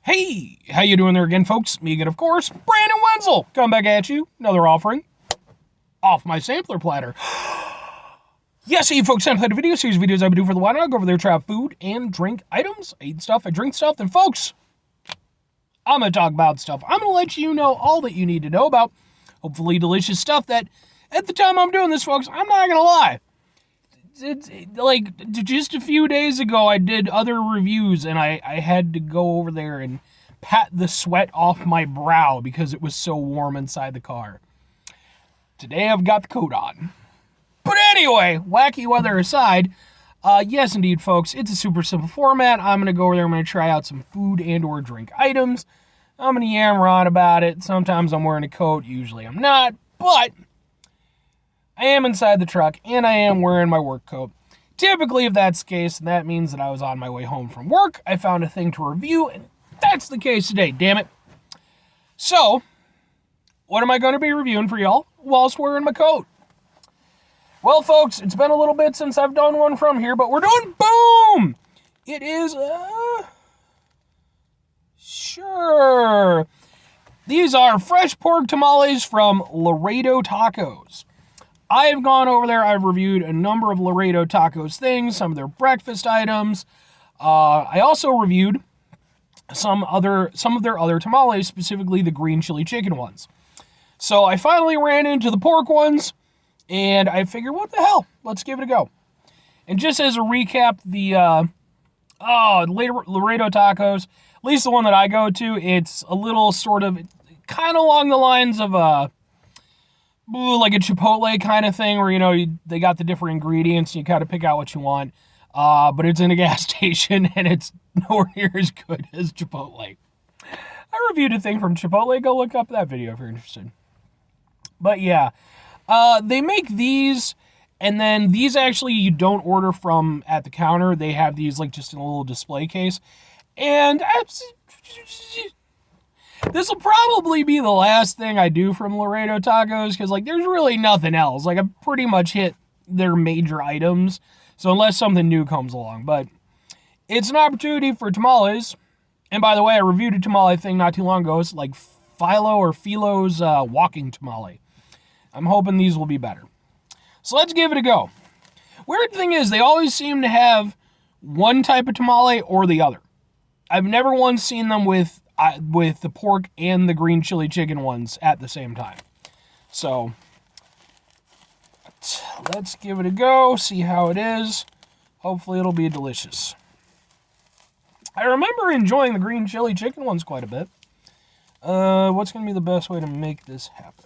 Hey, how you doing there again, folks? Me again, of course, Brandon Wenzel. Coming back at you, another offering off my sampler platter. Yes, hey folks, sampler video series videos I've been doing for the while. I'll go over there, try out food and drink items. I eat stuff, I drink stuff, and folks, I'm going to talk about stuff. I'm going to let you know all that you need to know about hopefully delicious stuff that at the time I'm doing this, folks, I'm not going to lie. It's like just a few days ago I did other reviews and I had to go over there and pat the sweat off my brow because it was so warm inside the car. Today I've got the coat on. But anyway, wacky weather aside, yes indeed folks, it's a super simple format. I'm going to go over there, I'm going to try out some food and or drink items. I'm going to yammer on about it. Sometimes I'm wearing a coat, usually I'm not, but I am inside the truck, and I am wearing my work coat. Typically, if that's the case, that means that I was on my way home from work. I found a thing to review, and that's the case today, damn it. So, what am I going to be reviewing for y'all whilst wearing my coat? Well, folks, it's been a little bit since I've done one from here, but we're doing boom! It is, sure. These are fresh pork tamales from Laredo Tacos. I've gone over there, I've reviewed a number of Laredo Tacos things, some of their breakfast items. I also reviewed some of their other tamales, specifically the green chili chicken ones. So I finally ran into the pork ones, and I figured, what the hell, let's give it a go. And just as a recap, the Laredo Tacos, at least the one that I go to, it's a little sort of, kind of along the lines of like a Chipotle kind of thing where, they got the different ingredients and you kind of pick out what you want. But it's in a gas station and it's nowhere near as good as Chipotle. I reviewed a thing from Chipotle. Go look up that video if you're interested. But yeah, they make these, and then these actually you don't order from at the counter. They have these like just in a little display case. And this will probably be the last thing I do from Laredo Tacos because, there's really nothing else. I've pretty much hit their major items. So unless something new comes along. But it's an opportunity for tamales. And by the way, I reviewed a tamale thing not too long ago. It's like Philo's walking tamale. I'm hoping these will be better. So let's give it a go. Weird thing is, they always seem to have one type of tamale or the other. I've never once seen them with the pork and the green chili chicken ones at the same time. So, let's give it a go, see how it is. Hopefully it'll be delicious. I remember enjoying the green chili chicken ones quite a bit. What's going to be the best way to make this happen?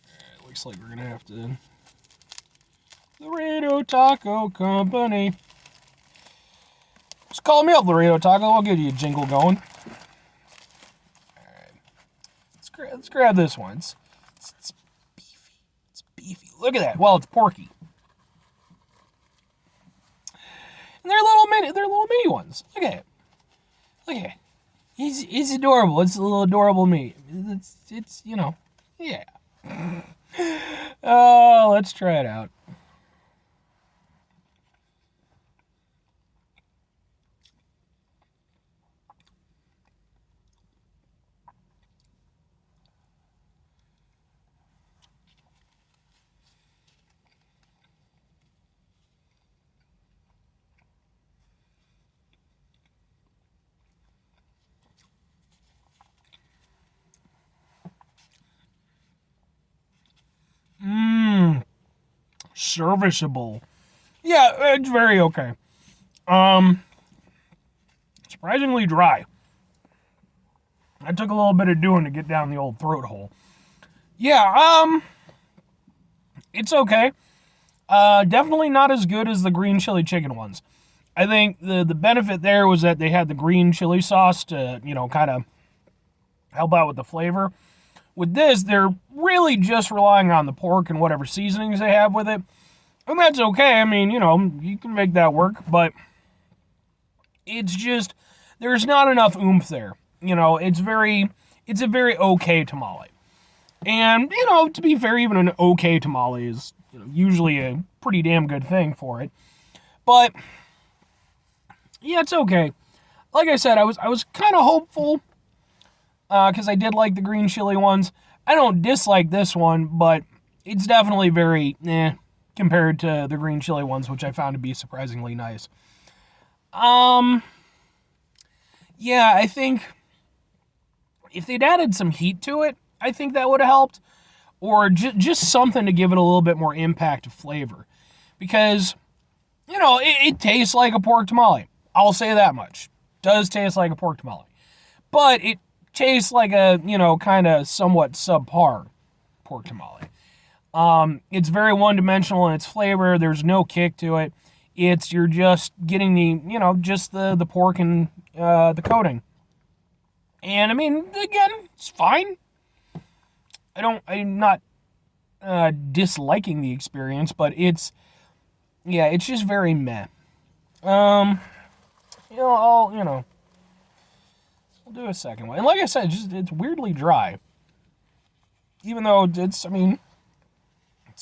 Alright, looks like we're going to have to... Laredo Taco Company. Just call me up, Laredo Taco. I'll get you a jingle going. Alright. Let's grab this one. It's beefy. It's beefy. Look at that. Well, it's porky. And they're little mini ones. Look at it. Look at it. He's adorable. It's a little adorable meat. It's yeah. Oh, let's try it out. Serviceable. Yeah, it's very okay. Surprisingly dry. I took a little bit of doing to get down the old throat hole. Yeah, it's okay. Definitely not as good as the green chili chicken ones. I think the benefit there was that they had the green chili sauce to, kind of help out with the flavor. With this, they're really just relying on the pork and whatever seasonings they have with it. And that's okay. I mean, you can make that work, but it's just, there's not enough oomph there. It's a very okay tamale. And, to be fair, even an okay tamale is usually a pretty damn good thing for it. But, yeah, it's okay. like I said, I was kind of hopeful because I did like the green chili ones. I don't dislike this one, but it's definitely very compared to the green chili ones, which I found to be surprisingly nice. Yeah, I think if they'd added some heat to it, I think that would have helped. Or just something to give it a little bit more impact of flavor. Because, it tastes like a pork tamale. I'll say that much. It does taste like a pork tamale. But it tastes like a, kind of somewhat subpar pork tamale. It's very one-dimensional in its flavor. There's no kick to it. You're just getting the, just the pork and the coating. And, I mean, again, it's fine. I'm not disliking the experience, but it's just very meh. I'll do a second one. And like I said, it's weirdly dry. Even though it's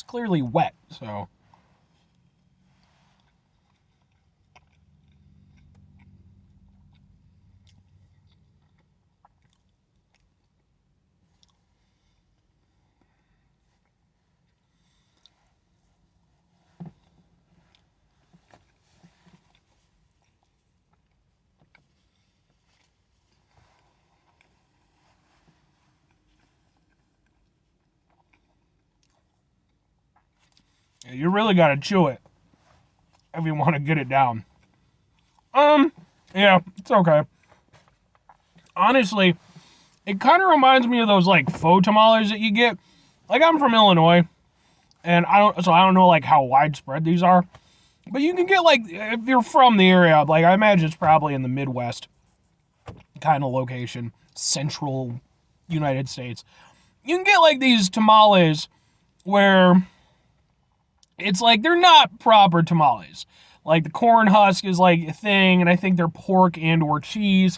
clearly wet, so. You really gotta chew it if you want to get it down. Yeah, it's okay. Honestly, it kind of reminds me of those like faux tamales that you get. Like I'm from Illinois, and I don't know like how widespread these are, but you can get like if you're from the area, like I imagine it's probably in the Midwest kind of location, central United States. You can get like these tamales where it's like they're not proper tamales. Like the corn husk is like a thing, and I think they're pork and or cheese.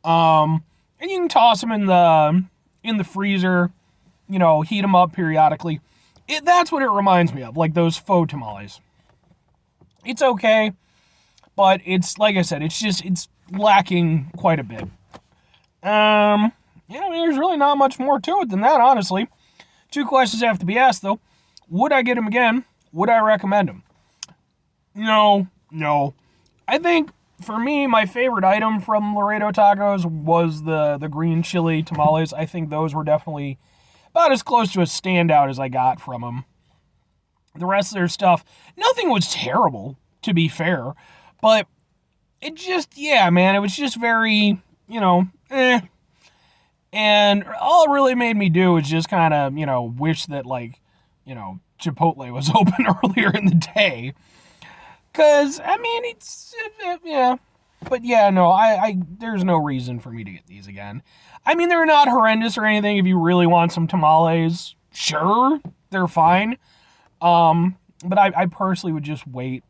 And you can toss them in the freezer, heat them up periodically. That's what it reminds me of, like those faux tamales. It's okay, but it's like I said, it's lacking quite a bit. There's really not much more to it than that, honestly. 2 questions have to be asked though. Would I get them again? Would I recommend them? No. I think, for me, my favorite item from Laredo Tacos was the green chili tamales. I think those were definitely about as close to a standout as I got from them. The rest of their stuff, nothing was terrible, to be fair. But it just, it was just very, And all it really made me do was just kind of, wish that, Chipotle was open earlier in the day. Because, But there's no reason for me to get these again. They're not horrendous or anything. If you really want some tamales, sure, they're fine. But I personally would just wait,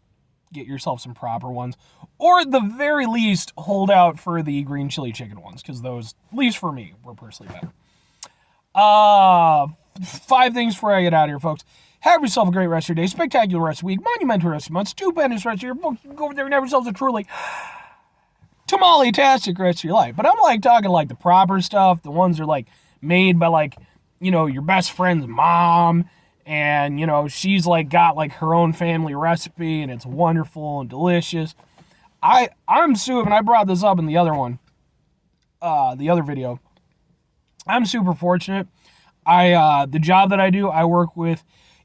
get yourself some proper ones. Or at the very least, hold out for the green chili chicken ones. Because those, at least for me, were personally better. 5 things before I get out of here, folks. Have yourself a great rest of your day, spectacular rest of the week, monumental rest of the month, stupendous rest of your book. Go over there and have yourselves a truly tamale-tastic rest of your life. But I'm talking the proper stuff, the ones that are made by your best friend's mom, and she's got her own family recipe, and it's wonderful and delicious. I'm assuming I brought this up in the other one, the other video. I'm super fortunate. The job that I do, I work with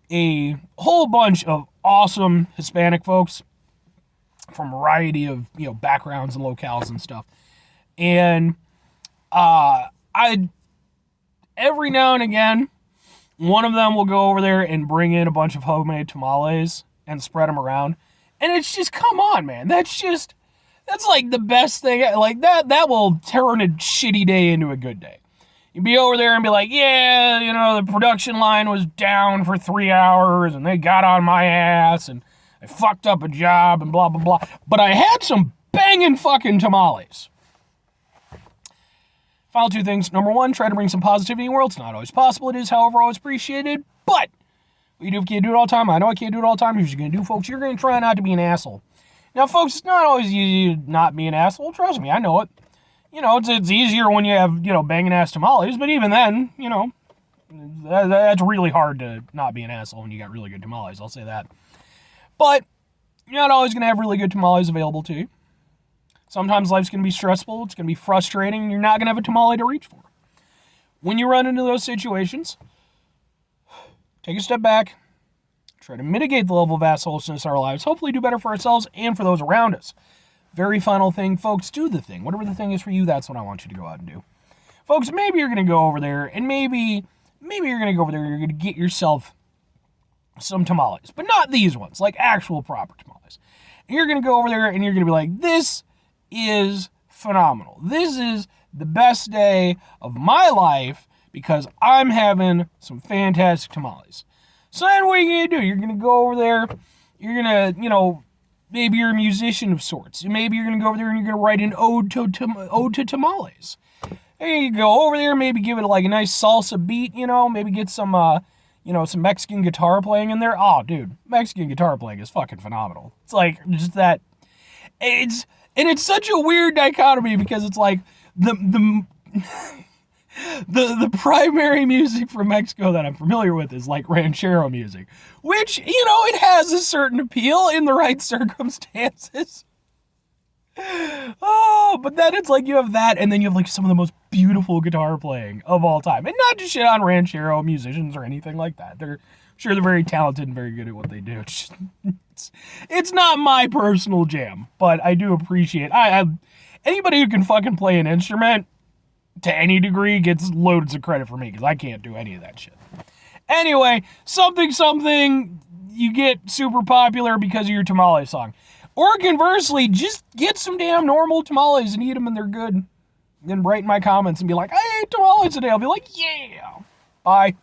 a whole bunch of awesome Hispanic folks from a variety of, backgrounds and locales and stuff. And, every now and again, one of them will go over there and bring in a bunch of homemade tamales and spread them around. And it's just, come on, man. That's the best thing. That will turn a shitty day into a good day. You'd be over there and be like, the production line was down for 3 hours and they got on my ass and I fucked up a job and blah, blah, blah. But I had some banging fucking tamales. Final 2 things. Number 1, try to bring some positivity in the world. It's not always possible. It is, however, always appreciated. But what you do if you can't do it all the time, I know I can't do it all the time. Here's what you're going to do, folks. You're going to try not to be an asshole. Now, folks, it's not always easy to not be an asshole. Trust me, I know it. It's easier when you have, banging ass tamales, but even then, that's really hard to not be an asshole when you got really good tamales, I'll say that. But you're not always going to have really good tamales available to you. Sometimes life's going to be stressful, it's going to be frustrating, and you're not going to have a tamale to reach for. When you run into those situations, take a step back, try to mitigate the level of assholeness in our lives, hopefully do better for ourselves and for those around us. Very final thing, folks, do the thing. Whatever the thing is for you, that's what I want you to go out and do. Folks, maybe you're going to go over there, and maybe you're going to go over there, you're going to get yourself some tamales, but not these ones, like actual proper tamales. And you're going to go over there, and you're going to be like, this is phenomenal. This is the best day of my life because I'm having some fantastic tamales. So then what are you going to do? You're going to go over there, you're going to, maybe you're a musician of sorts. Maybe you're going to go over there and you're going to write an ode to tamales. And you go over there, maybe give it like a nice salsa beat, maybe get some, some Mexican guitar playing in there. Oh, dude, Mexican guitar playing is fucking phenomenal. It's like just that. It's such a weird dichotomy because it's like the primary music from Mexico that I'm familiar with is like ranchero music, which, it has a certain appeal in the right circumstances. Oh, but then it's like you have that, and then you have like some of the most beautiful guitar playing of all time. And not to shit on ranchero musicians or anything like that. They're very talented and very good at what they do. It's not my personal jam, but I do appreciate anybody who can fucking play an instrument to any degree gets loads of credit for me because I can't do any of that shit. Anyway, something, you get super popular because of your tamale song. Or conversely, just get some damn normal tamales and eat them and they're good. Then write in my comments and be like, I ate tamales today. I'll be like, yeah. Bye.